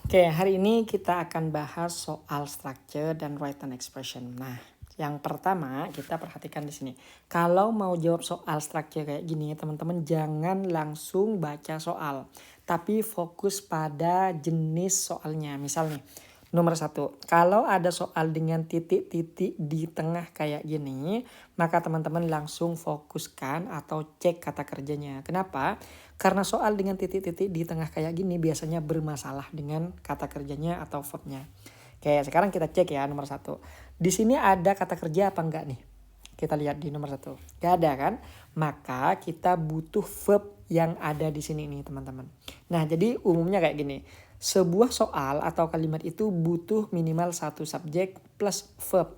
Oke, hari ini kita akan bahas soal structure dan written expression. Nah, yang pertama kita perhatikan di sini. Kalau mau jawab soal structure kayak gini, teman-teman jangan langsung baca soal, tapi fokus pada jenis soalnya. Misal nih, nomor 1, kalau ada soal dengan titik-titik di tengah kayak gini, maka teman-teman langsung fokuskan atau cek kata kerjanya. Kenapa? Karena soal dengan titik-titik di tengah kayak gini biasanya bermasalah dengan kata kerjanya atau verbnya. Oke, sekarang kita cek ya nomor 1. Di sini ada kata kerja apa enggak nih? Kita lihat di nomor 1. Gak ada kan? Maka kita butuh verb yang ada di sini nih teman-teman. Nah, jadi umumnya kayak gini. Sebuah soal atau kalimat itu butuh minimal satu subjek plus verb.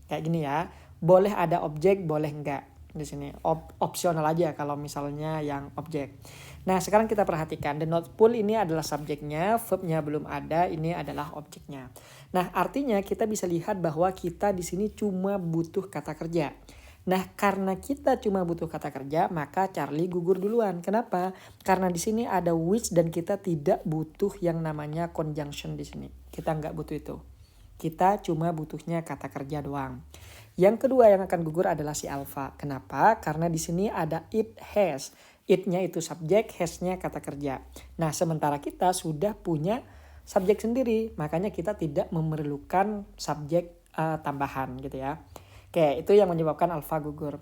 Kayak gini ya. Boleh ada objek, boleh enggak. Di sini opsional aja kalau misalnya yang objek. Nah, sekarang kita perhatikan the not full ini adalah subjeknya, verbnya belum ada, ini adalah objeknya. Nah, artinya kita bisa lihat bahwa kita di sini cuma butuh kata kerja. Nah, karena kita cuma butuh kata kerja, maka Charlie gugur duluan. Kenapa? Karena di sini ada which dan kita tidak butuh yang namanya conjunction di sini. Kita nggak butuh itu. Kita cuma butuhnya kata kerja doang. Yang kedua yang akan gugur adalah si alpha. Kenapa? Karena di sini ada it has. It-nya itu subjek, has-nya kata kerja. Nah, sementara kita sudah punya subjek sendiri, makanya kita tidak memerlukan subjek tambahan gitu ya. Oke, itu yang menyebabkan alpha gugur.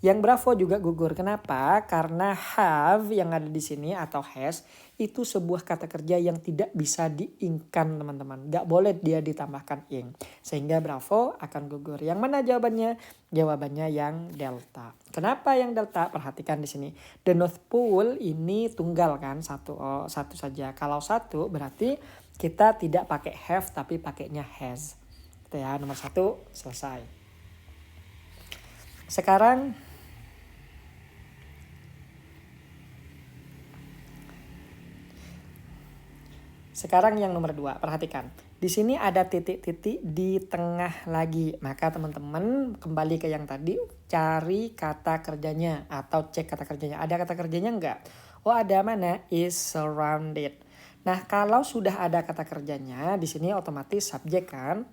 Yang bravo juga gugur. Kenapa? Karena have yang ada di sini atau has itu sebuah kata kerja yang tidak bisa diingkan teman-teman. Gak boleh dia ditambahkan ing. Sehingga bravo akan gugur. Yang mana jawabannya? Jawabannya yang delta. Kenapa yang delta? Perhatikan di sini. The North Pole ini tunggal kan, satu saja. Kalau satu berarti kita tidak pakai have tapi pakainya has. Itu ya, nomor 1 selesai. Sekarang yang nomor 2, perhatikan. Di sini ada titik-titik di tengah lagi. Maka teman-teman kembali ke yang tadi, cari kata kerjanya atau cek kata kerjanya. Ada kata kerjanya enggak? Oh, ada, mana? Is surrounded. Nah, kalau sudah ada kata kerjanya, di sini otomatis subjek kan?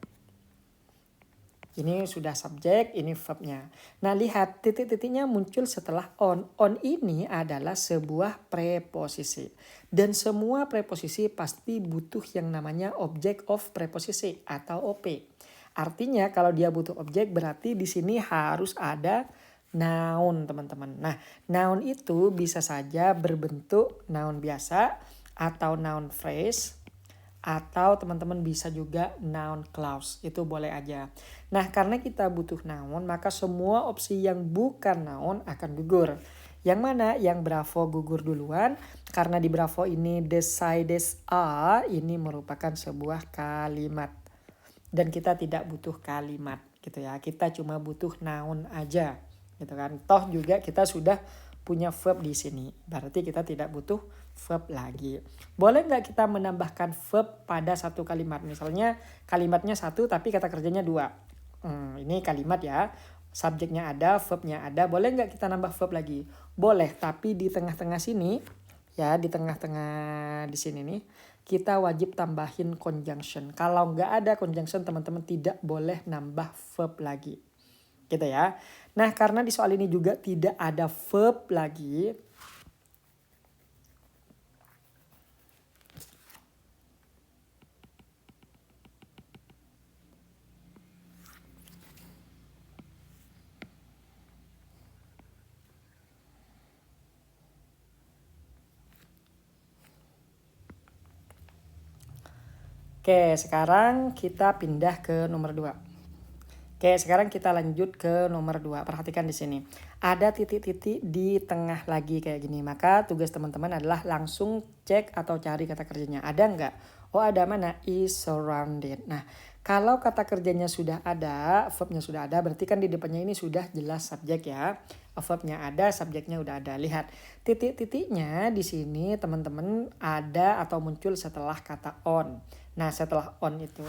Ini sudah subjek, ini verbnya. Nah, lihat titik-titiknya muncul setelah on. On ini adalah sebuah preposisi. Dan semua preposisi pasti butuh yang namanya object of preposisi atau OP. Artinya kalau dia butuh objek berarti di sini harus ada noun, teman-teman. Nah, noun itu bisa saja berbentuk noun biasa atau noun phrase, atau teman-teman bisa juga noun clause, itu boleh aja. Nah, karena kita butuh noun, maka semua opsi yang bukan noun akan gugur. Yang mana? Yang bravo gugur duluan, karena di bravo ini decides a ini merupakan sebuah kalimat. Dan kita tidak butuh kalimat gitu ya. Kita cuma butuh noun aja gitu kan. Toh juga kita sudah punya verb di sini. Berarti kita tidak butuh verb lagi. Boleh nggak kita menambahkan verb pada satu kalimat? Misalnya kalimatnya satu tapi kata kerjanya dua. Ini kalimat ya. Subjeknya ada, verbnya ada. Boleh nggak kita nambah verb lagi? Boleh, tapi di tengah-tengah sini, ya di tengah-tengah di sini nih, kita wajib tambahin conjunction. Kalau nggak ada conjunction, teman-teman tidak boleh nambah verb lagi. Gitu ya. Nah, karena di soal ini juga tidak ada verb lagi, oke, sekarang kita pindah ke nomor 2. Oke, sekarang kita lanjut ke nomor 2. Perhatikan di sini. Ada titik-titik di tengah lagi kayak gini. Maka tugas teman-teman adalah langsung cek atau cari kata kerjanya. Ada nggak? Oh, ada, mana? Is surrounded. Nah, kalau kata kerjanya sudah ada, verbnya sudah ada, berarti kan di depannya ini sudah jelas subjek ya. Verbnya ada, subjeknya udah ada. Lihat, titik-titiknya di sini teman-teman ada atau muncul setelah kata on. Nah, setelah on itu,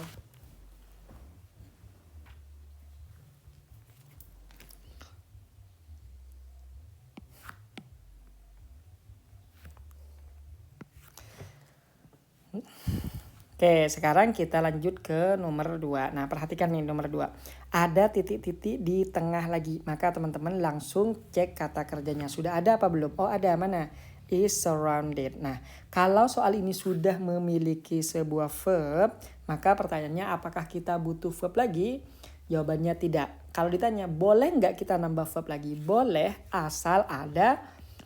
Oke, sekarang kita lanjut ke nomor 2. Nah, perhatikan nih nomor 2. Ada titik-titik di tengah lagi. Maka teman-teman langsung cek kata kerjanya. Sudah ada apa belum? Oh, ada. Mana? Is surrounded. Nah, kalau soal ini sudah memiliki sebuah verb, maka pertanyaannya apakah kita butuh verb lagi? Jawabannya tidak. Kalau ditanya, boleh nggak kita nambah verb lagi? Boleh, asal ada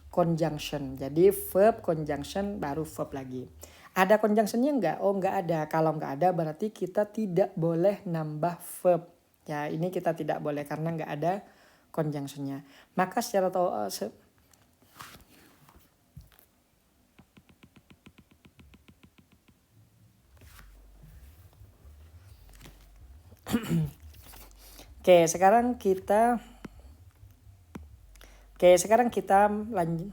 conjunction. Jadi verb conjunction baru verb lagi. Ada conjunctionnya nggak? Oh nggak ada. Kalau nggak ada berarti kita tidak boleh nambah verb. Ya ini kita tidak boleh karena nggak ada conjunctionnya. Maka secara Oke, sekarang kita lanjut.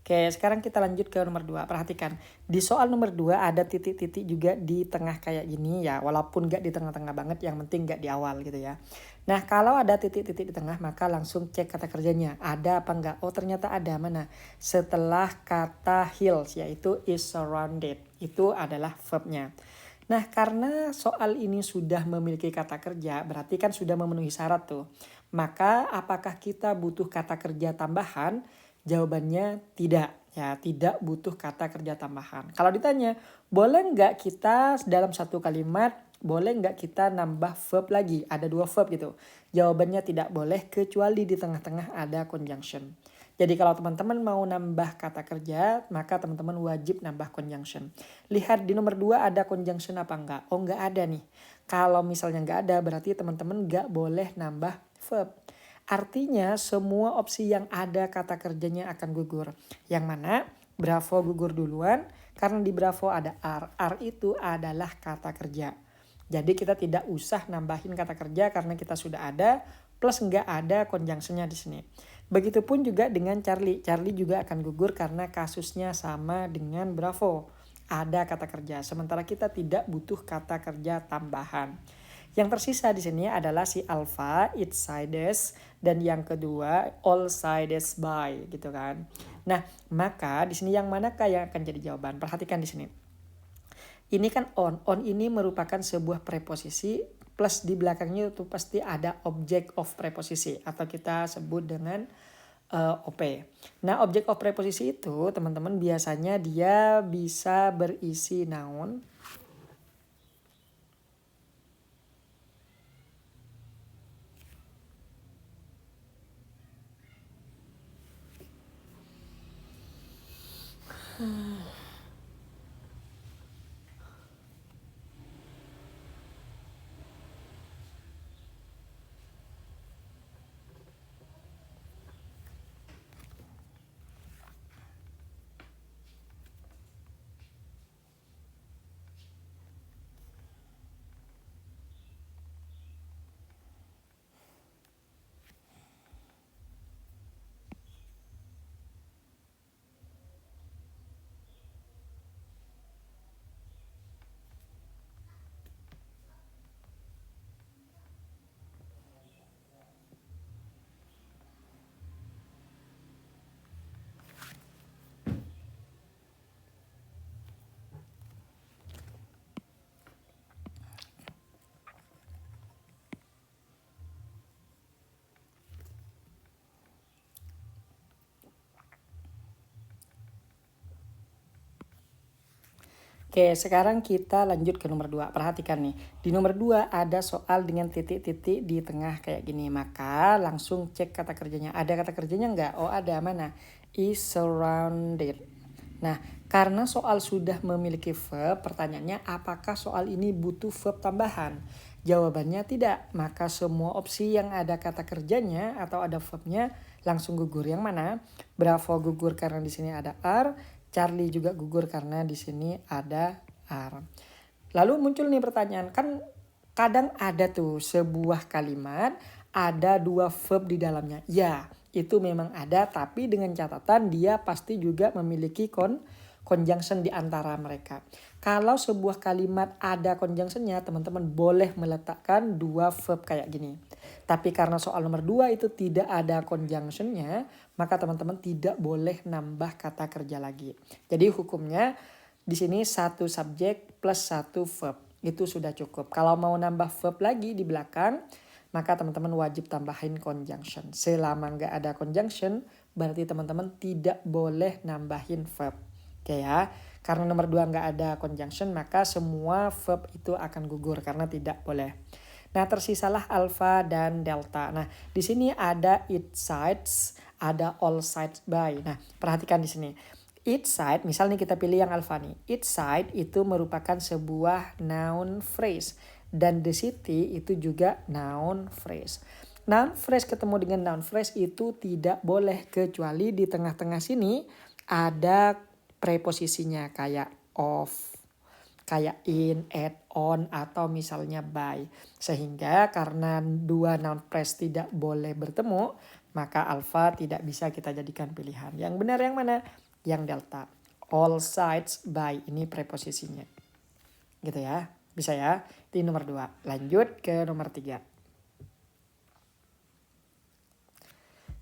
Oke, sekarang kita lanjut ke nomor 2. Perhatikan, di soal nomor 2 ada titik-titik juga di tengah kayak gini ya. Walaupun nggak di tengah-tengah banget, yang penting nggak di awal gitu ya. Nah, kalau ada titik-titik di tengah, maka langsung cek kata kerjanya. Ada apa enggak? Oh, ternyata ada. Mana? Setelah kata hills, yaitu is surrounded. Itu adalah verbnya. Nah, karena soal ini sudah memiliki kata kerja, berarti kan sudah memenuhi syarat tuh. Maka apakah kita butuh kata kerja tambahan? Jawabannya tidak. Ya, tidak butuh kata kerja tambahan. Kalau ditanya, boleh nggak kita dalam satu kalimat, boleh nggak kita nambah verb lagi? Ada 2 verb gitu. Jawabannya tidak boleh kecuali di tengah-tengah ada conjunction. Jadi kalau teman-teman mau nambah kata kerja, maka teman-teman wajib nambah conjunction. Lihat di nomor 2 ada conjunction apa enggak? Oh enggak ada nih. Kalau misalnya enggak ada berarti teman-teman enggak boleh nambah verb. Artinya semua opsi yang ada kata kerjanya akan gugur. Yang mana Bravo gugur duluan karena di Bravo ada are. Are itu adalah kata kerja. Jadi kita tidak usah nambahin kata kerja karena kita sudah ada plus enggak ada conjunctionnya di sini. Begitupun juga dengan Charlie. Charlie juga akan gugur karena kasusnya sama dengan Bravo. Ada kata kerja, sementara kita tidak butuh kata kerja tambahan. Yang tersisa di sini adalah si alpha, its sides, dan yang kedua all sides by gitu kan. Nah, maka di sini yang manakah yang akan jadi jawaban? Perhatikan di sini. Ini kan on. On ini merupakan sebuah preposisi plus di belakangnya itu pasti ada object of preposisi atau kita sebut dengan OP. Nah, object of preposisi itu teman-teman biasanya dia bisa berisi noun. Oke, sekarang kita lanjut ke nomor 2. Perhatikan nih, di nomor 2 ada soal dengan titik-titik di tengah kayak gini. Maka langsung cek kata kerjanya. Ada kata kerjanya enggak? Oh ada, mana? Is surrounded. Nah, karena soal sudah memiliki verb, pertanyaannya apakah soal ini butuh verb tambahan? Jawabannya tidak. Maka semua opsi yang ada kata kerjanya atau ada verbnya langsung gugur. Yang mana? Bravo gugur karena di sini ada are. Charlie juga gugur karena di sini ada are. Lalu muncul nih pertanyaan, kan kadang ada tuh sebuah kalimat ada 2 verb di dalamnya. Ya, itu memang ada tapi dengan catatan dia pasti juga memiliki conjunction di antara mereka. Kalau sebuah kalimat ada conjunctionnya, teman-teman boleh meletakkan 2 verb kayak gini. Tapi karena soal nomor 2 itu tidak ada conjunctionnya, maka teman-teman tidak boleh nambah kata kerja lagi. Jadi hukumnya di sini satu subjek plus satu verb. Itu sudah cukup. Kalau mau nambah verb lagi di belakang, maka teman-teman wajib tambahin conjunction. Selama nggak ada conjunction, berarti teman-teman tidak boleh nambahin verb. Oke ya, karena nomor 2 nggak ada conjunction, maka semua verb itu akan gugur karena tidak boleh. Nah, tersisalah alpha dan delta. Nah, di sini ada each sides, ada all sides by. Nah, perhatikan di sini. Each side, misalnya kita pilih yang alpha nih. Each side itu merupakan sebuah noun phrase. Dan the city itu juga noun phrase. Noun phrase ketemu dengan noun phrase itu tidak boleh, kecuali di tengah-tengah sini ada preposisinya kayak of, kayak in, add, on, atau misalnya by. Sehingga karena dua noun phrase tidak boleh bertemu, maka alpha tidak bisa kita jadikan pilihan. Yang benar yang mana? Yang delta. All sides by, ini preposisinya. Gitu ya. Bisa ya? Itu nomor 2. Lanjut ke nomor 3.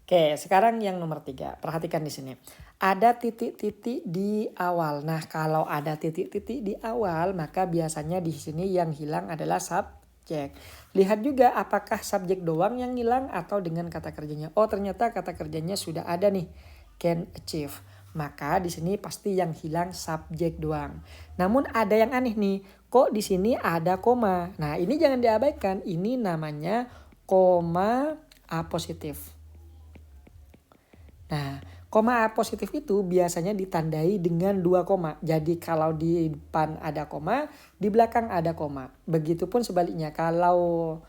Oke, sekarang yang nomor 3. Perhatikan di sini. Ada titik-titik di awal. Nah, kalau ada titik-titik di awal, maka biasanya di sini yang hilang adalah subjek. Lihat juga apakah subjek doang yang hilang atau dengan kata kerjanya. Oh, ternyata kata kerjanya sudah ada nih. Can achieve. Maka di sini pasti yang hilang subjek doang. Namun ada yang aneh nih. Kok di sini ada koma? Nah, ini jangan diabaikan. Ini namanya koma apositif. Nah, koma positif itu biasanya ditandai dengan 2 koma. Jadi kalau di depan ada koma, di belakang ada koma. Begitupun sebaliknya, kalau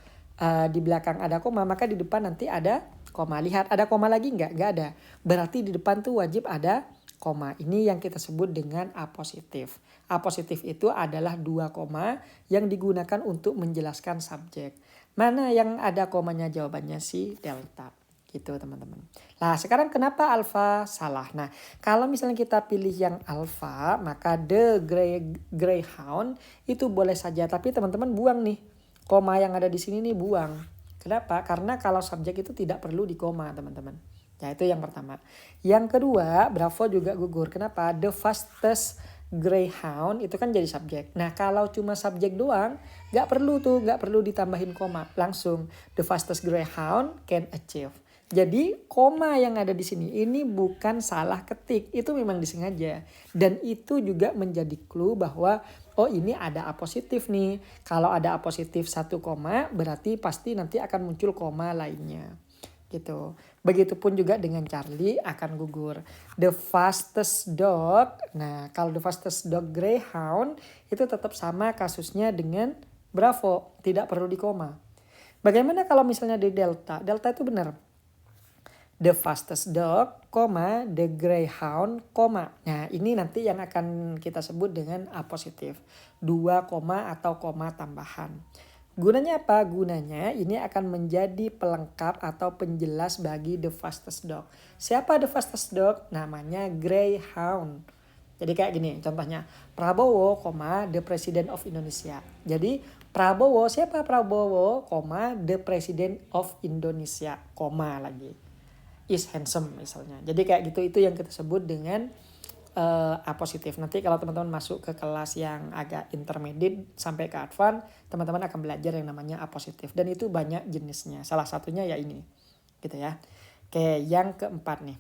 di belakang ada koma, maka di depan nanti ada koma. Lihat, ada koma lagi nggak? Nggak ada. Berarti di depan tuh wajib ada koma. Ini yang kita sebut dengan apositif. Apositif itu adalah 2 koma yang digunakan untuk menjelaskan subjek. Mana yang ada komanya? Jawabannya si delta. Gitu teman-teman. Nah, sekarang kenapa alpha salah? Nah, kalau misalnya kita pilih yang alpha, maka the greyhound itu boleh saja, tapi teman-teman buang nih. Koma yang ada di sini nih buang. Kenapa? Karena kalau subjek itu tidak perlu di koma, teman-teman. Ya, itu yang pertama. Yang kedua, Bravo juga gugur. Kenapa? The fastest greyhound itu kan jadi subjek. Nah, kalau cuma subjek doang, nggak perlu ditambahin koma. Langsung, the fastest greyhound can achieve. Jadi koma yang ada di sini ini bukan salah ketik, itu memang disengaja. Dan itu juga menjadi clue bahwa oh ini ada apositif nih. Kalau ada apositif 1 koma berarti pasti nanti akan muncul koma lainnya. Gitu. Begitupun juga dengan Charlie akan gugur. The fastest dog. Nah, kalau the fastest dog greyhound itu tetap sama kasusnya dengan Bravo, tidak perlu di koma. Bagaimana kalau misalnya di delta? Delta itu benar. The fastest dog, the greyhound, Nah, ini nanti yang akan kita sebut dengan apositif. 2 koma atau koma tambahan. Gunanya apa? Gunanya ini akan menjadi pelengkap atau penjelas bagi the fastest dog. Siapa the fastest dog? Namanya greyhound. Jadi kayak gini contohnya. Prabowo, the president of Indonesia. Jadi Prabowo, siapa Prabowo, the president of Indonesia, lagi. Is handsome misalnya. Jadi kayak gitu, itu yang kita sebut dengan apositif. Nanti kalau teman-teman masuk ke kelas yang agak intermediate sampai ke advance, teman-teman akan belajar yang namanya apositif. Dan itu banyak jenisnya. Salah satunya ya ini. Gitu ya. Oke, yang keempat nih.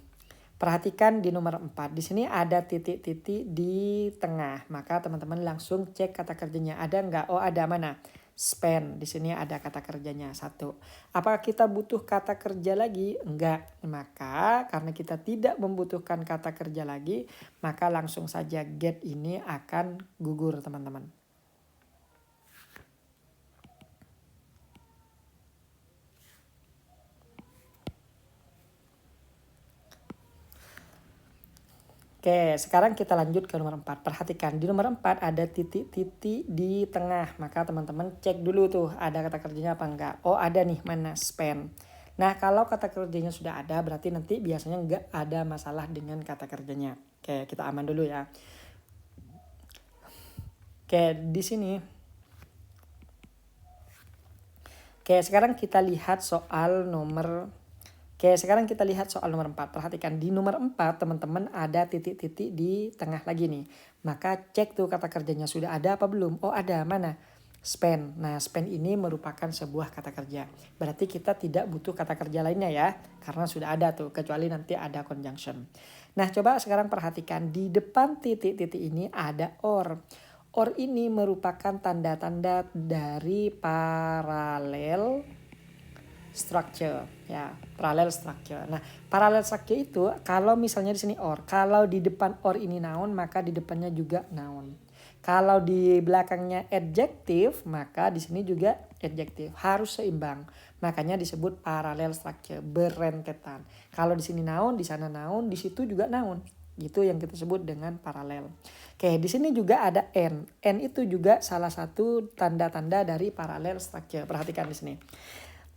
Perhatikan di nomor 4. Di sini ada titik-titik di tengah. Maka teman-teman langsung cek kata kerjanya. Ada nggak? Oh, ada. Mana? Spend. Di sini ada kata kerjanya 1. Apakah kita butuh kata kerja lagi? Enggak. Maka karena kita tidak membutuhkan kata kerja lagi, maka langsung saja get ini akan gugur, teman-teman. Oke, sekarang kita lanjut ke nomor 4. Perhatikan, di nomor 4 ada titik-titik di tengah. Maka teman-teman cek dulu tuh ada kata kerjanya apa enggak. Oh, ada nih, mana? Spend. Nah, kalau kata kerjanya sudah ada, berarti nanti biasanya enggak ada masalah dengan kata kerjanya. Oke, kita aman dulu ya. Oke, di sini. Oke, sekarang kita lihat soal nomor Oke, sekarang kita lihat soal nomor 4. Perhatikan di nomor 4 teman-teman ada titik-titik di tengah lagi nih. Maka cek tuh kata kerjanya sudah ada apa belum. Oh ada, mana? Spend. Nah spend ini merupakan sebuah kata kerja. Berarti kita tidak butuh kata kerja lainnya ya. Karena sudah ada tuh, kecuali nanti ada conjunction. Nah coba sekarang perhatikan di depan titik-titik ini ada or. Or ini merupakan tanda-tanda dari paralel structure ya, parallel structure. Nah, parallel structure itu kalau misalnya di sini or, kalau di depan or ini noun, maka di depannya juga noun. Kalau di belakangnya adjective, maka di sini juga adjective. Harus seimbang. Makanya disebut parallel structure, berentetan. Kalau di sini noun, di sana noun, di situ juga noun. Itu yang kita sebut dengan paralel. Oke, di sini juga ada n. N itu juga salah satu tanda-tanda dari parallel structure. Perhatikan di sini.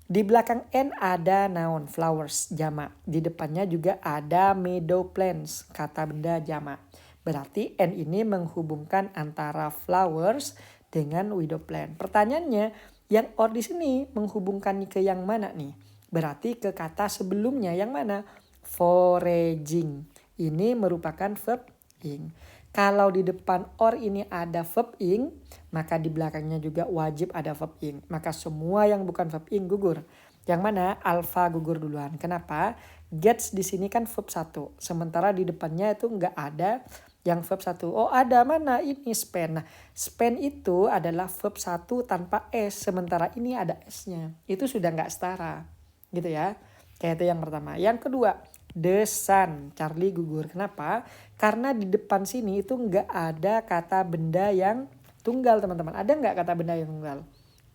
Di belakang N ada noun flowers jamak. Di depannya juga ada meadow plants kata benda jamak. Berarti N ini menghubungkan antara flowers dengan meadow plant. Pertanyaannya, yang or di sini menghubungkannya ke yang mana nih? Berarti ke kata sebelumnya yang mana? Foraging. Ini merupakan verb ing. Kalau di depan or ini ada verb ing, maka di belakangnya juga wajib ada verb ing. Maka semua yang bukan verb ing gugur. Yang mana? Alpha gugur duluan. Kenapa? Gets di sini kan verb 1. Sementara di depannya itu nggak ada yang verb 1. Oh ada, mana? Ini spend. Nah spend itu adalah verb 1 tanpa S. Sementara ini ada S-nya. Itu sudah nggak setara. Gitu ya. Kayak itu yang pertama. Yang kedua, the sun. Charlie gugur. Kenapa? Karena di depan sini itu nggak ada kata benda yang tunggal teman-teman. Ada nggak kata benda yang tunggal?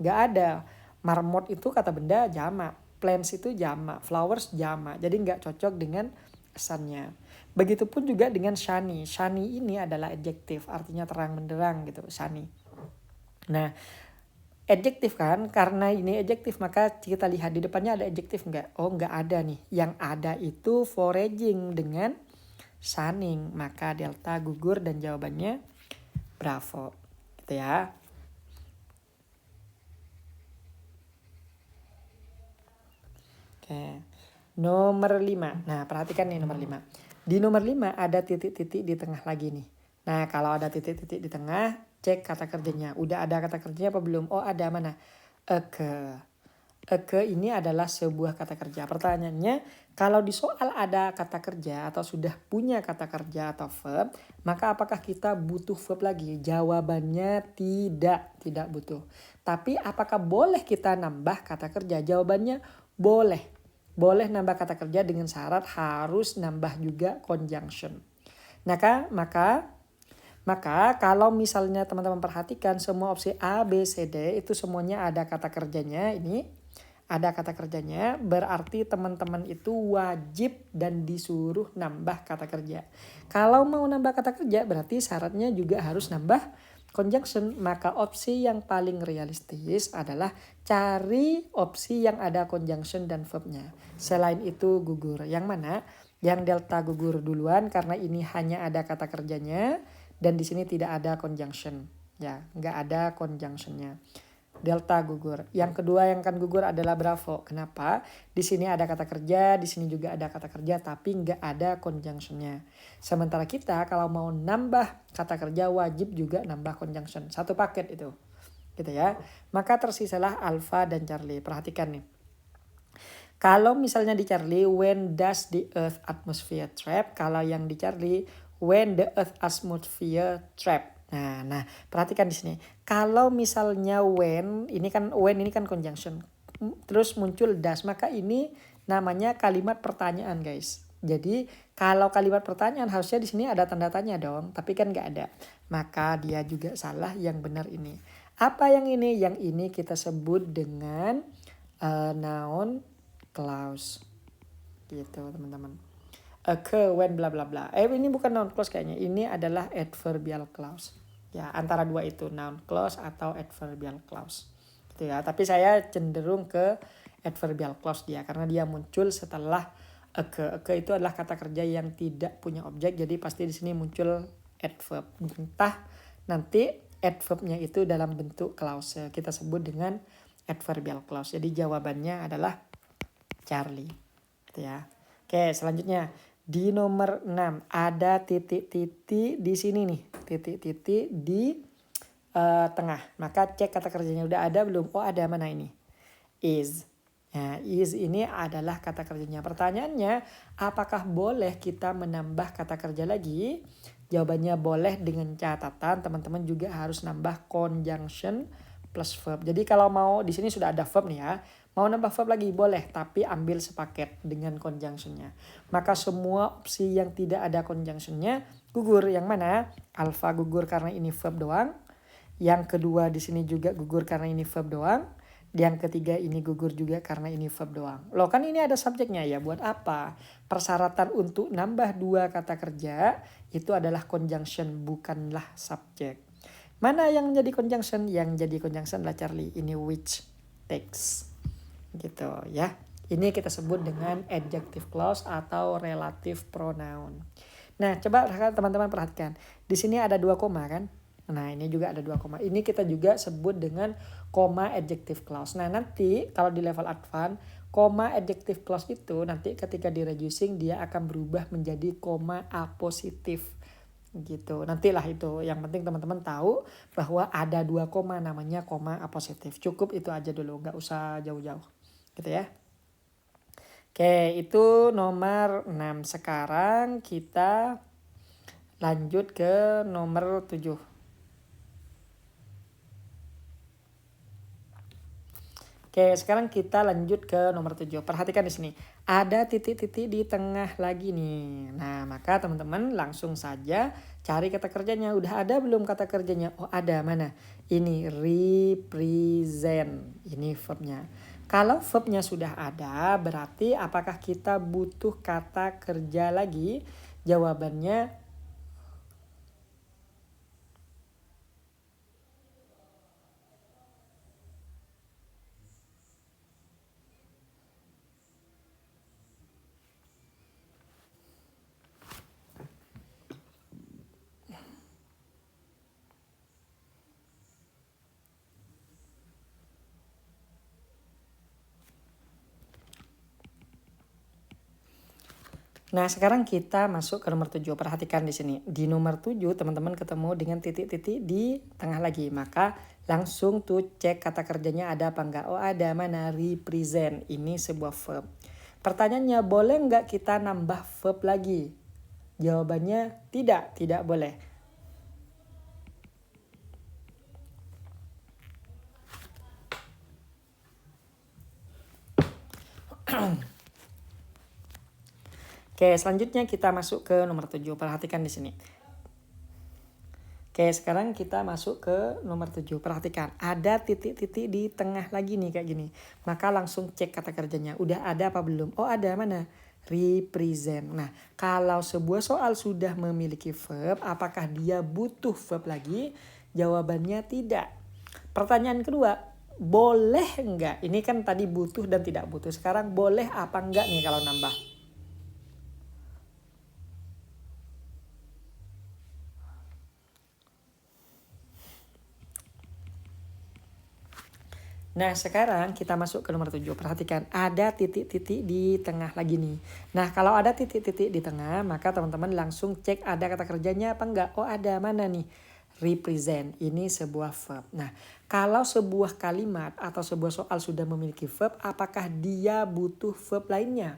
Nggak ada. Marmot itu kata benda jamak. Plants itu jamak. Flowers jamak. Jadi nggak cocok dengan sunnya. Begitupun juga dengan shiny. Shiny ini adalah adjektif. Artinya terang benderang gitu. Shiny. Nah adjektif kan, karena ini adjektif maka kita lihat di depannya ada adjektif nggak? Oh nggak ada nih. Yang ada itu foraging dengan sunning. Maka delta gugur dan jawabannya bravo. Gitu ya. Oke. Nomor 5. Nah perhatikan nih nomor 5. Di nomor 5 ada titik-titik di tengah lagi nih. Nah kalau ada titik-titik di tengah, cek kata kerjanya. Udah ada kata kerjanya apa belum? Oh ada, mana? Occur. Occur ini adalah sebuah kata kerja. Pertanyaannya, kalau di soal ada kata kerja atau sudah punya kata kerja atau verb, maka apakah kita butuh verb lagi? Jawabannya tidak butuh. Tapi apakah boleh kita nambah kata kerja? Jawabannya boleh. Boleh nambah kata kerja dengan syarat harus nambah juga conjunction. Maka kalau misalnya teman-teman perhatikan semua opsi A, B, C, D itu semuanya ada kata kerjanya. Ini ada kata kerjanya, berarti teman-teman itu wajib dan disuruh nambah kata kerja. Kalau mau nambah kata kerja berarti syaratnya juga harus nambah conjunction. Maka opsi yang paling realistis adalah cari opsi yang ada conjunction dan verbnya. Selain itu gugur. Yang mana? Yang delta gugur duluan karena ini hanya ada kata kerjanya. Dan di sini tidak ada conjunction, ya, nggak ada conjunctionnya. Delta gugur. Yang kedua yang akan gugur adalah bravo. Kenapa? Di sini ada kata kerja, di sini juga ada kata kerja, tapi nggak ada conjunctionnya. Sementara kita kalau mau nambah kata kerja wajib juga nambah conjunction. Satu paket itu, gitu ya. Maka tersisalah Alpha dan Charlie. Perhatikan nih. Kalau misalnya di Charlie, when does the Earth atmosphere trap? Kalau yang di Charlie, when the Earth atmosphere trap. Nah, perhatikan di sini. Kalau misalnya when ini kan conjunction. Terus muncul does, maka ini namanya kalimat pertanyaan, guys. Jadi kalau kalimat pertanyaan harusnya di sini ada tanda tanya dong, tapi kan nggak ada. Maka dia juga salah, yang benar ini. Apa yang ini? Yang ini kita sebut dengan noun clause. Gitu, teman-teman. Occur when bla bla bla. Ini bukan noun clause kayaknya. Ini adalah adverbial clause. Ya, antara dua itu, noun clause atau adverbial clause. Gitu ya. Tapi saya cenderung ke adverbial clause dia karena dia muncul setelah occur. Occur itu adalah kata kerja yang tidak punya objek, jadi pasti di sini muncul adverb. Entah nanti adverbnya itu dalam bentuk clause. Kita sebut dengan adverbial clause. Jadi jawabannya adalah Charlie. Gitu ya. Oke, selanjutnya di nomor 6 ada titik-titik di sini nih. Titik-titik di tengah. Maka cek kata kerjanya udah ada belum? Oh ada, mana ini? Is. Nah, is ini adalah kata kerjanya. Pertanyaannya, apakah boleh kita menambah kata kerja lagi? Jawabannya boleh, dengan catatan teman-teman juga harus nambah conjunction plus verb. Jadi kalau mau di sini sudah ada verb nih ya. Mau nambah verb lagi boleh, tapi ambil sepaket dengan conjunctionnya. Maka semua opsi yang tidak ada conjunctionnya gugur. Yang mana? Alpha gugur karena ini verb doang. Yang kedua di sini juga gugur karena ini verb doang. Yang ketiga ini gugur juga karena ini verb doang. Loh kan ini ada subjeknya ya, buat apa? Persyaratan untuk nambah dua kata kerja itu adalah conjunction, bukanlah subjek. Mana yang jadi conjunction? Yang jadi conjunction adalah Charlie. Ini which takes. Gitu ya. Ini kita sebut dengan adjective clause atau relative pronoun. Nah, coba teman-teman perhatikan. Di sini ada 2 koma kan? Nah, ini juga ada 2 koma. Ini kita juga sebut dengan koma adjective clause. Nah, nanti kalau di level advance, koma adjective clause itu nanti ketika di reducing dia akan berubah menjadi koma apositif. Gitu. Nantilah itu. Yang penting teman-teman tahu bahwa ada 2 koma namanya koma apositif. Cukup itu aja dulu, nggak usah jauh-jauh. Gitu ya. Oke, itu nomor 6. Sekarang kita lanjut ke nomor 7. Oke, sekarang kita lanjut ke nomor 7. Perhatikan di sini. Ada titik-titik di tengah lagi nih. Nah, maka teman-teman langsung saja cari kata kerjanya. Udah ada belum kata kerjanya? Oh, ada. Mana? Ini represent. Ini verbnya. Kalau verbnya sudah ada, berarti apakah kita butuh kata kerja lagi? Jawabannya Nah, sekarang kita masuk ke nomor 7. Perhatikan di sini. Di nomor 7, teman-teman ketemu dengan titik-titik di tengah lagi. Maka langsung tuh cek kata kerjanya ada apa enggak. Oh, ada. Mana? Represent. Ini sebuah verb. Pertanyaannya, boleh enggak kita nambah verb lagi? Jawabannya tidak. Tidak boleh. Oke, selanjutnya kita masuk ke nomor 7. Perhatikan di sini. Oke, sekarang kita masuk ke nomor 7. Perhatikan, ada titik-titik di tengah lagi nih kayak gini. Maka langsung cek kata kerjanya. Udah ada apa belum? Oh, ada. Mana? Represent. Nah, kalau sebuah soal sudah memiliki verb, apakah dia butuh verb lagi? Jawabannya tidak. Pertanyaan kedua, boleh enggak? Ini kan tadi butuh dan tidak butuh. Sekarang boleh apa enggak nih kalau nambah? Nah, sekarang kita masuk ke nomor 7. Perhatikan, ada titik-titik di tengah lagi nih. Nah, kalau ada titik-titik di tengah, maka teman-teman langsung cek ada kata kerjanya apa enggak. Oh, ada. Mana nih? Represent. Ini sebuah verb. Nah, kalau sebuah kalimat atau sebuah soal sudah memiliki verb, apakah dia butuh verb lainnya?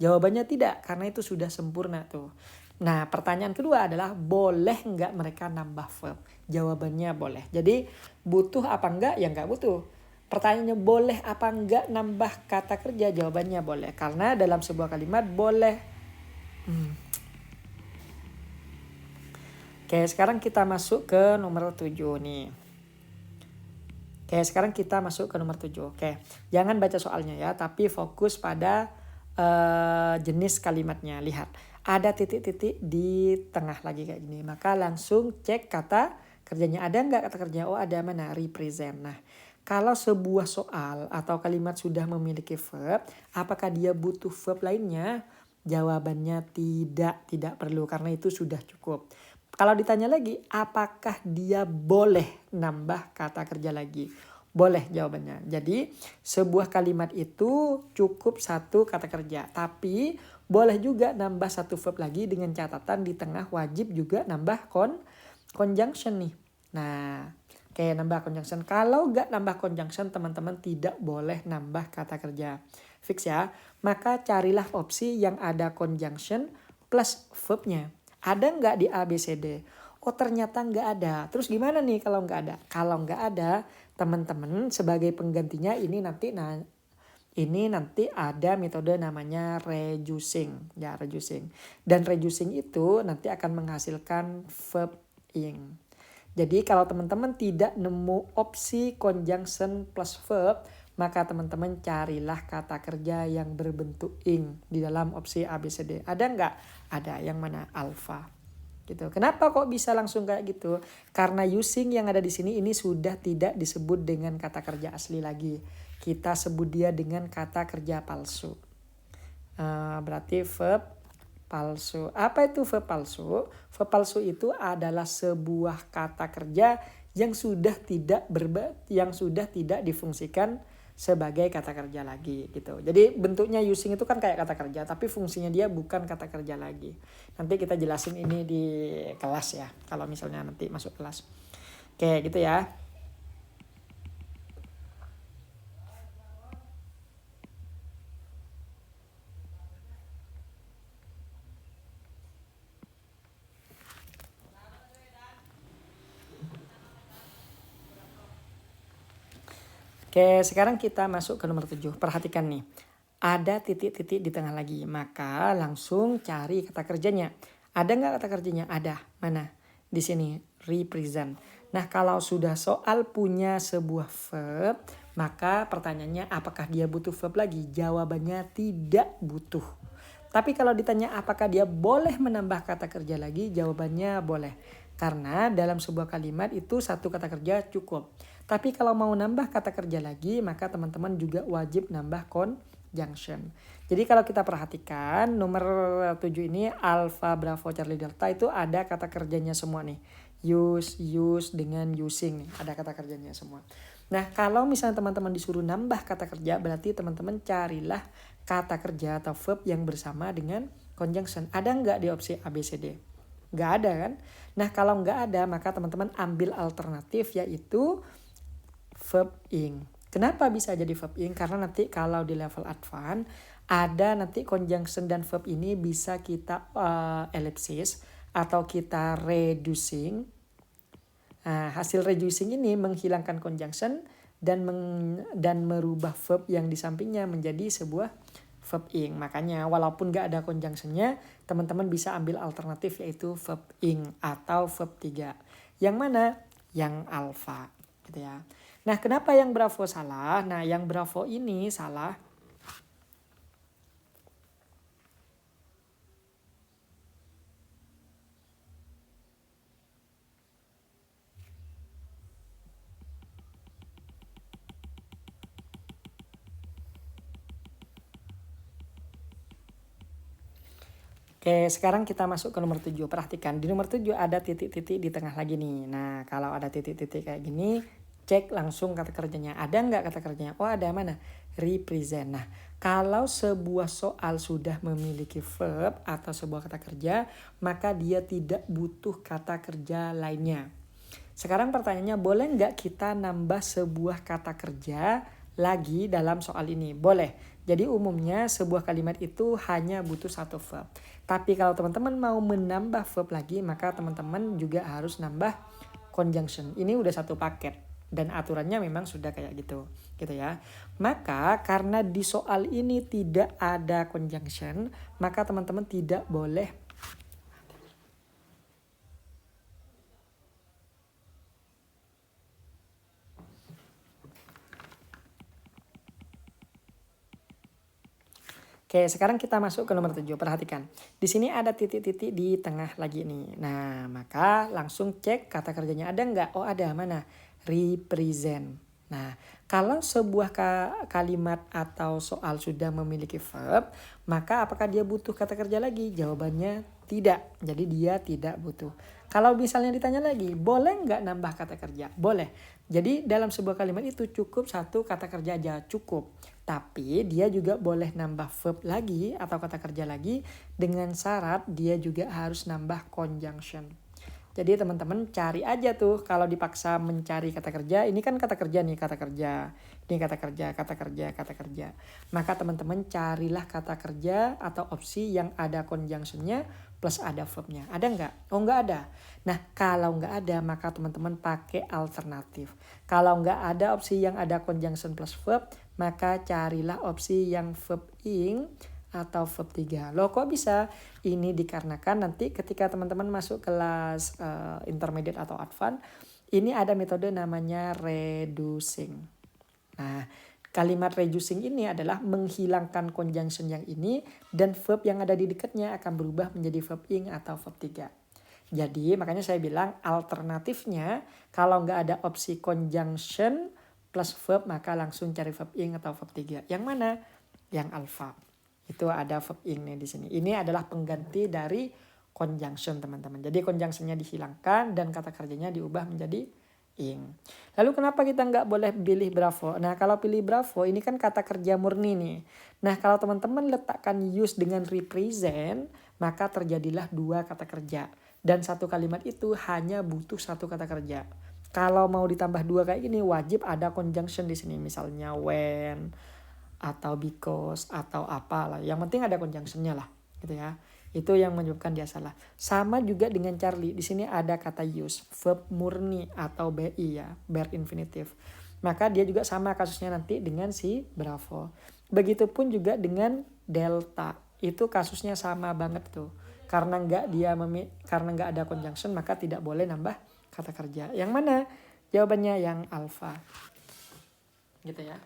Jawabannya tidak, karena itu sudah sempurna tuh. Nah, pertanyaan kedua adalah boleh enggak mereka nambah verb? Jawabannya boleh. Jadi, butuh apa enggak? Ya enggak butuh. Pertanyaannya boleh apa enggak nambah kata kerja? Jawabannya boleh. Karena dalam sebuah kalimat boleh. Oke, sekarang kita masuk ke nomor 7 nih. Oke, sekarang kita masuk ke nomor 7. Oke, jangan baca soalnya ya, tapi fokus pada jenis kalimatnya. Lihat, ada titik-titik di tengah lagi kayak gini. Maka langsung cek kata kerjanya. Ada enggak kata kerjanya? Oh, ada. Mana? Represent. Nah, kalau sebuah soal atau kalimat sudah memiliki verb, apakah dia butuh verb lainnya? Jawabannya tidak perlu karena itu sudah cukup. Kalau ditanya lagi, apakah dia boleh nambah kata kerja lagi? Boleh jawabannya. Jadi sebuah kalimat itu cukup satu kata kerja. Tapi boleh juga nambah satu verb lagi dengan catatan di tengah wajib juga nambah conjunction nih. Nah, kayak nambah conjunction. Kalau nggak nambah conjunction, teman-teman tidak boleh nambah kata kerja. Fix ya. Maka carilah opsi yang ada conjunction plus verbnya. Ada nggak di A, B, C, D? Oh ternyata nggak ada. Terus gimana nih kalau nggak ada? Kalau nggak ada, teman-teman sebagai penggantinya ini nanti ada metode namanya reducing. Ya, reducing. Dan reducing itu nanti akan menghasilkan verb ing. Jadi kalau teman-teman tidak nemu opsi conjunction plus verb, maka teman-teman carilah kata kerja yang berbentuk ing di dalam opsi A, B, C, D. Ada nggak? Ada. Yang mana? Alpha. Gitu. Kenapa kok bisa langsung kayak gitu? Karena using yang ada di sini ini sudah tidak disebut dengan kata kerja asli lagi. Kita sebut dia dengan kata kerja palsu. Berarti verb palsu. Apa itu verb palsu? Verb palsu itu adalah sebuah kata kerja yang sudah tidak difungsikan sebagai kata kerja lagi gitu. Jadi bentuknya using itu kan kayak kata kerja, tapi fungsinya dia bukan kata kerja lagi. Nanti kita jelasin ini di kelas ya, kalau misalnya nanti masuk kelas. Oke gitu ya. Oke, sekarang kita masuk ke nomor 7. Perhatikan nih. Ada titik-titik di tengah lagi. Maka langsung cari kata kerjanya. Ada nggak kata kerjanya? Ada. Mana? Di sini. Represent. Nah, kalau sudah soal punya sebuah verb, maka pertanyaannya apakah dia butuh verb lagi? Jawabannya tidak butuh. Tapi kalau ditanya apakah dia boleh menambah kata kerja lagi? Jawabannya boleh. Karena dalam sebuah kalimat itu satu kata kerja cukup. Tapi kalau mau nambah kata kerja lagi, maka teman-teman juga wajib nambah conjunction. Jadi kalau kita perhatikan nomor 7 ini Alpha, Bravo, Charlie, Delta itu ada kata kerjanya semua nih. Use dengan using nih. Ada kata kerjanya semua. Nah kalau misalnya teman-teman disuruh nambah kata kerja, berarti teman-teman carilah kata kerja atau verb yang bersama dengan conjunction. Ada nggak di opsi A, B, C, D? Nggak ada kan? Nah kalau nggak ada, maka teman-teman ambil alternatif yaitu verb ing. Kenapa bisa jadi verb ing? Karena nanti kalau di level advance ada nanti conjunction dan verb ini bisa kita ellipsis atau kita reducing. Nah, hasil reducing ini menghilangkan conjunction dan merubah verb yang di sampingnya menjadi sebuah verb ing. Makanya walaupun gak ada conjunctionnya, teman-teman bisa ambil alternatif yaitu verb ing atau verb 3. Yang mana? Yang alpha. Gitu ya. Nah, kenapa yang Bravo salah? Nah, yang Bravo ini salah. Oke, sekarang kita masuk ke nomor 7. Perhatikan, di nomor 7 ada titik-titik di tengah lagi nih. Nah, kalau ada titik-titik kayak gini, cek langsung kata kerjanya. Ada nggak kata kerjanya? Oh ada, mana? Represent. Nah kalau sebuah soal sudah memiliki verb atau sebuah kata kerja, maka dia tidak butuh kata kerja lainnya. Sekarang pertanyaannya, boleh nggak kita nambah sebuah kata kerja lagi dalam soal ini? Boleh. Jadi umumnya sebuah kalimat itu hanya butuh satu verb. Tapi kalau teman-teman mau menambah verb lagi, maka teman-teman juga harus nambah conjunction. Ini udah satu paket. Dan aturannya memang sudah kayak gitu ya. Maka karena di soal ini tidak ada conjunction, maka teman-teman tidak boleh Oke, sekarang kita masuk ke nomor 7. Perhatikan. Di sini ada titik-titik di tengah lagi nih. Nah, maka langsung cek kata kerjanya ada nggak? Oh, ada. Mana? Represent. Nah, kalau sebuah kalimat atau soal sudah memiliki verb, maka apakah dia butuh kata kerja lagi? Jawabannya Tidak, jadi dia tidak butuh. Kalau misalnya ditanya lagi, boleh nggak nambah kata kerja? Boleh. Jadi dalam sebuah kalimat itu cukup satu kata kerja aja, cukup. Tapi dia juga boleh nambah verb lagi atau kata kerja lagi dengan syarat dia juga harus nambah conjunction. Jadi teman-teman cari aja tuh kalau dipaksa mencari kata kerja, ini kan kata kerja nih, kata kerja. Ini kata kerja, kata kerja, kata kerja. Maka teman-teman carilah kata kerja atau opsi yang ada conjunctionnya plus ada verbnya. Ada nggak? Oh nggak ada. Nah kalau nggak ada maka teman-teman pakai alternatif. Kalau nggak ada opsi yang ada conjunction plus verb, maka carilah opsi yang verb ing atau verb 3. Loh kok bisa? Ini dikarenakan nanti ketika teman-teman masuk kelas intermediate atau advance, ini ada metode namanya reducing. Nah, kalimat reducing ini adalah menghilangkan conjunction yang ini dan verb yang ada di dekatnya akan berubah menjadi verb ing atau verb 3. Jadi makanya saya bilang alternatifnya kalau nggak ada opsi conjunction plus verb maka langsung cari verb ing atau verb 3. Yang mana? Yang alpha. Itu ada verb ing nih di sini. Ini adalah pengganti dari conjunction teman-teman. Jadi conjunctionnya dihilangkan dan kata kerjanya diubah menjadi ing. Lalu kenapa kita nggak boleh pilih bravo? Nah kalau pilih bravo ini kan kata kerja murni nih. Nah kalau teman-teman letakkan use dengan represent maka terjadilah dua kata kerja. Dan satu kalimat itu hanya butuh satu kata kerja. Kalau mau ditambah dua kayak gini wajib ada conjunction di sini. Misalnya when atau because atau apalah. Yang penting ada conjunctionnya lah, gitu ya. Itu yang menyebabkan dia salah. Sama juga dengan Charlie. Di sini ada kata use, verb murni atau BI ya, bare infinitive. Maka dia juga sama kasusnya nanti dengan si Bravo. Begitupun juga dengan Delta. Itu kasusnya sama banget tuh. Karena nggak ada conjunction maka tidak boleh nambah kata kerja. Yang mana? Jawabannya yang alpha. Gitu ya.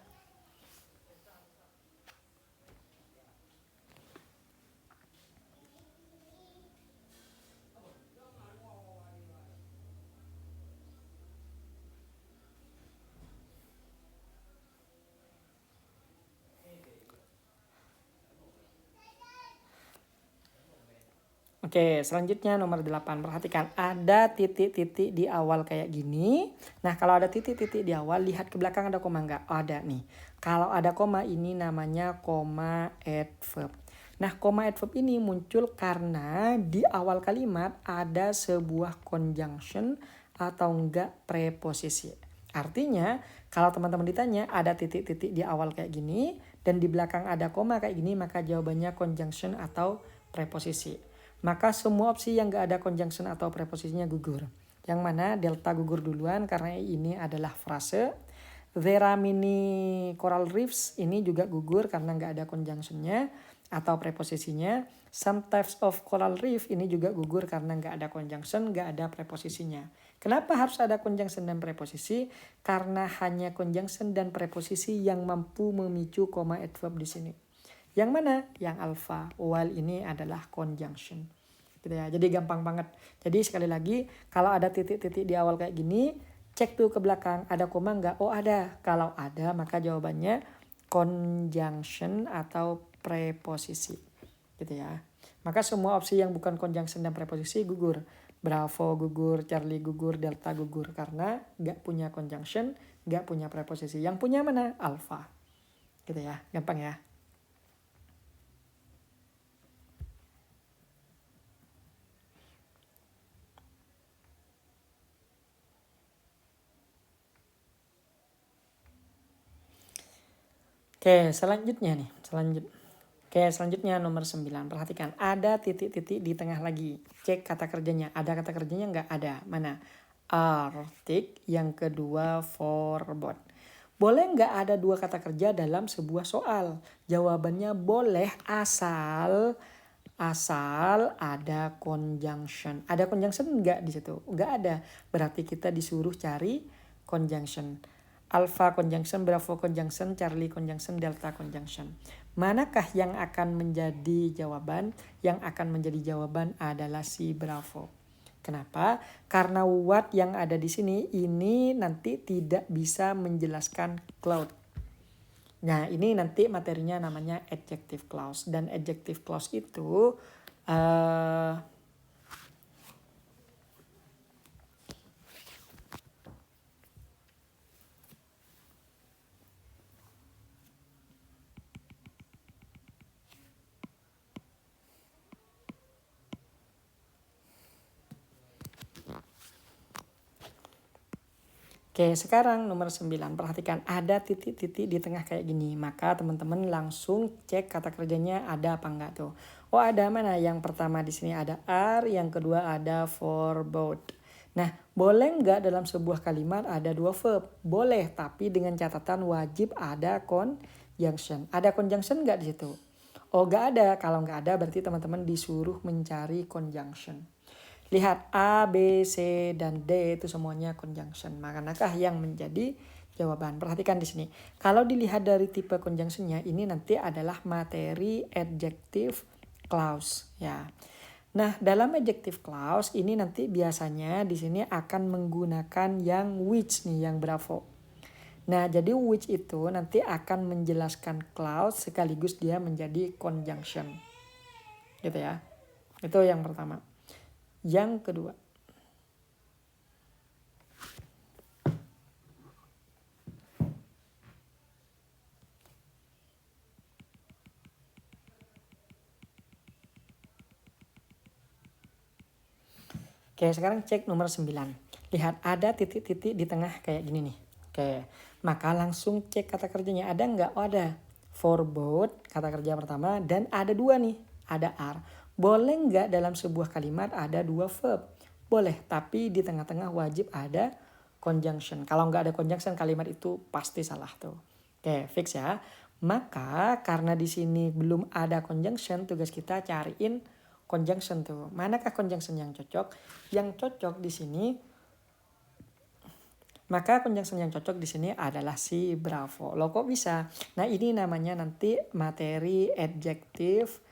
Oke, selanjutnya nomor 8. Perhatikan, ada titik-titik di awal kayak gini. Nah, kalau ada titik-titik di awal, lihat ke belakang ada koma nggak? Oh, ada nih. Kalau ada koma, ini namanya koma adverb. Nah, koma adverb ini muncul karena di awal kalimat ada sebuah conjunction atau enggak preposisi. Artinya, kalau teman-teman ditanya ada titik-titik di awal kayak gini, dan di belakang ada koma kayak gini, maka jawabannya conjunction atau preposisi. Maka semua opsi yang gak ada conjunction atau preposisinya gugur. Yang mana delta gugur duluan karena ini adalah frase. There are many coral reefs ini juga gugur karena gak ada conjunctionnya atau preposisinya. Some types of coral reef ini juga gugur karena gak ada conjunction, gak ada preposisinya. Kenapa harus ada conjunction dan preposisi? Karena hanya conjunction dan preposisi yang mampu memicu koma adverb di sini. Yang mana? Yang alpha. While ini adalah conjunction. Gitu ya. Jadi gampang banget. Jadi sekali lagi, kalau ada titik-titik di awal kayak gini, cek tuh ke belakang. Ada koma nggak? Oh ada. Kalau ada, maka jawabannya conjunction atau preposisi. Gitu ya. Maka semua opsi yang bukan conjunction dan preposisi gugur. Bravo gugur, Charlie gugur, Delta gugur. Karena nggak punya conjunction, nggak punya preposisi. Yang punya mana? Alpha. Gitu ya. Gampang ya. Oke, selanjutnya nih. Selanjutnya nomor 9. Perhatikan, ada titik-titik di tengah lagi. Cek kata kerjanya. Ada kata kerjanya nggak? Ada. Mana? Artik. Yang kedua, verbot. Boleh nggak ada dua kata kerja dalam sebuah soal? Jawabannya boleh asal ada conjunction. Ada conjunction nggak di situ? Nggak ada. Berarti kita disuruh cari conjunction. Alpha conjunction, Bravo conjunction, Charlie conjunction, Delta conjunction. Manakah yang akan menjadi jawaban? Yang akan menjadi jawaban adalah si Bravo. Kenapa? Karena what yang ada di sini ini nanti tidak bisa menjelaskan cloud. Nah, ini nanti materinya namanya adjective clause. Dan adjective clause itu Eh, Oke, sekarang nomor 9. Perhatikan ada titik-titik di tengah kayak gini. Maka teman-teman langsung cek kata kerjanya ada apa enggak tuh. Oh, ada mana? Yang pertama di sini ada are, yang kedua ada for both. Nah, boleh enggak dalam sebuah kalimat ada dua verb? Boleh, tapi dengan catatan wajib ada conjunction. Ada conjunction enggak di situ? Oh, enggak ada. Kalau enggak ada berarti teman-teman disuruh mencari conjunction. Lihat A, B, C, dan D itu semuanya conjunction. Manakah yang menjadi jawaban? Perhatikan di sini. Kalau dilihat dari tipe conjunctionnya, ini nanti adalah materi adjective clause. Ya. Nah, dalam adjective clause ini nanti biasanya di sini akan menggunakan yang which nih, yang bravo. Nah, jadi which itu nanti akan menjelaskan clause sekaligus dia menjadi conjunction. Gitu ya. Itu yang pertama. Yang kedua, oke, sekarang cek nomor 9. Lihat ada titik-titik di tengah kayak gini nih. Oke, maka langsung cek kata kerjanya ada nggak? Oh, ada. For both, kata kerja pertama, dan ada dua nih. Ada are. Boleh nggak dalam sebuah kalimat ada dua verb? Boleh, tapi di tengah-tengah wajib ada conjunction. Kalau nggak ada conjunction, kalimat itu pasti salah tuh. Oke, fix ya. Maka karena di sini belum ada conjunction, tugas kita cariin conjunction tuh. Manakah conjunction yang cocok? Yang cocok di sini, maka conjunction yang cocok di sini adalah si bravo. Loh kok bisa? Nah, ini namanya nanti materi adjective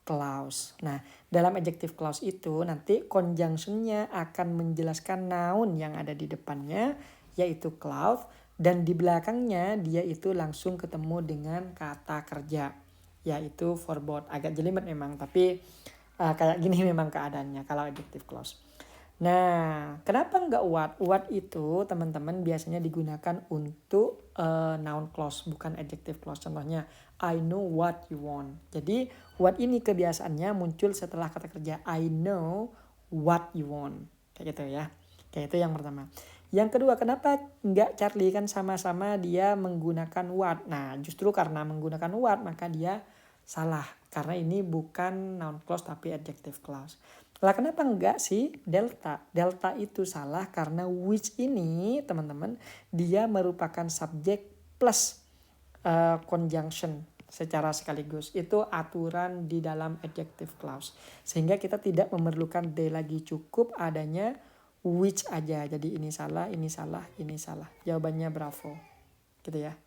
clause. Nah, dalam adjective clause itu nanti conjunctionnya akan menjelaskan noun yang ada di depannya, yaitu clause, dan di belakangnya dia itu langsung ketemu dengan kata kerja, yaitu for both. Agak jelimet memang, tapi kayak gini memang keadaannya kalau adjective clause. Nah, kenapa nggak what? What itu teman-teman biasanya digunakan untuk noun clause, bukan adjective clause. Contohnya, I know what you want. Jadi, what ini kebiasaannya muncul setelah kata kerja I know what you want. Kayak gitu ya. Kayak itu yang pertama. Yang kedua, kenapa nggak Charlie? Kan sama-sama dia menggunakan what. Nah, justru karena menggunakan what, maka dia salah. Karena ini bukan noun clause tapi adjective clause. Lah kenapa enggak sih delta? Delta itu salah karena which ini teman-teman dia merupakan subjek plus conjunction secara sekaligus. Itu aturan di dalam adjective clause. Sehingga kita tidak memerlukan D lagi, cukup adanya which aja. Jadi ini salah, ini salah, ini salah. Jawabannya bravo. Gitu ya.